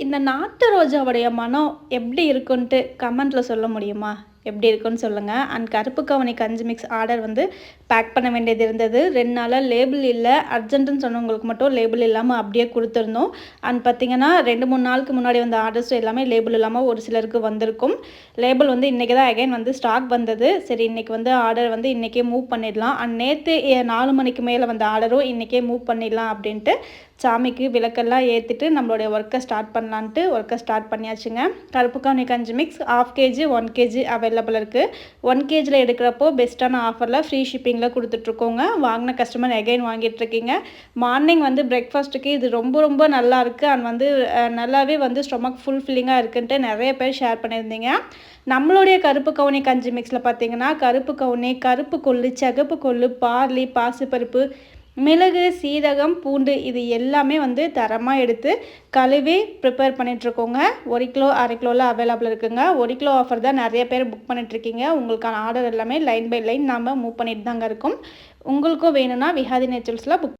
இந்த நாட்டு ரோஜாவுடைய மனம் எப்படி இருக்குன்ட்டு கமெண்ட்ல சொல்ல முடியுமா? எப்படி இருக்குன்னு சொல்லுங்க. அண்ட் கருப்பு கவுனி கஞ்சி மிக்ஸ் ஆர்டர் வந்து பேக் பண்ண வேண்டியது இருந்தது. 2 நாளா லேபிள் இல்ல. அர்ஜென்ட்டுன்னு சொன்னவங்களுக்கு மட்டும் லேபிள் இல்லாம அப்படியே குடுத்துருந்தோம். அண்ட் பார்த்தீங்கன்னா 2, 3 நாளுக்கு முன்னாடி வந்த ஆர்டர்ஸ் எல்லாமே லேபிள் இல்லாம ஒரு சிலருக்கு வந்திருக்கும். லேபிள் வந்து இன்னைக்கு தான் அகைன் வந்து ஸ்டாக் வந்தது. சரி இன்னைக்கு வந்து ஆர்டர் வந்து இன்னைக்கே மூவ் பண்ணிடலாம். அண்ட் நேத்து 4 மணிக்கு மேல வந்த ஆர்டரும் இன்னைக்கே மூவ் பண்ணிடலாம் அப்படின்ட்டு சாமிக்கு விளக்கெல்லாம் ஏற்றிட்டு நம்மளுடைய ஒர்க்கை ஸ்டார்ட் பண்ணலான்ட்டு ஒர்க்கை ஸ்டார்ட் பண்ணியாச்சுங்க. கருப்பு கவுனி கஞ்சி மிக்ஸ் 1/2 கேஜி 1 கேஜி அவைலபிள் இருக்குது. 1 கேஜியில் எடுக்கிறப்போ பெஸ்ட்டான ஆஃபரில் ஃப்ரீ ஷிப்பிங்கில் கொடுத்துட்ருக்கோங்க. வாங்கின கஸ்டமர் எகைன் வாங்கிட்டுருக்கீங்க. மார்னிங் வந்து பிரேக்ஃபாஸ்ட்டுக்கு இது ரொம்ப ரொம்ப நல்லா இருக்குது. அண்ட் வந்து நல்லாவே வந்து ஸ்டொமக் ஃபுல் ஃபில்லிங்காக இருக்குன்ட்டு நிறைய பேர் ஷேர் பண்ணியிருந்தீங்க. நம்மளுடைய கருப்பு கவுனி கஞ்சி மிக்ஸில் பார்த்தீங்கன்னா கருப்பு கவுனி, கருப்பு கொள்ளு, சிகப்பு கொள்ளு, பார்லி, பாசிப்பருப்பு, மிளகு, சீரகம், பூண்டு இது எல்லாமே வந்து தரமாக எடுத்து கழுவி ப்ரிப்பேர் பண்ணிகிட்ருக்கோங்க. 1 கிலோ 1/2 கிலோவில் அவைலபிள் இருக்குங்க. 1 கிலோ ஆஃபர் தான் நிறைய பேர் புக் பண்ணிகிட்ருக்கீங்க. உங்களுக்கான ஆர்டர் எல்லாமே லைன் பை லைன் நாம் மூவ் பண்ணிட்டு தாங்க இருக்கோம். உங்களுக்கும் வேணும்னா விஹாதி நேச்சுரல்ஸில் புக்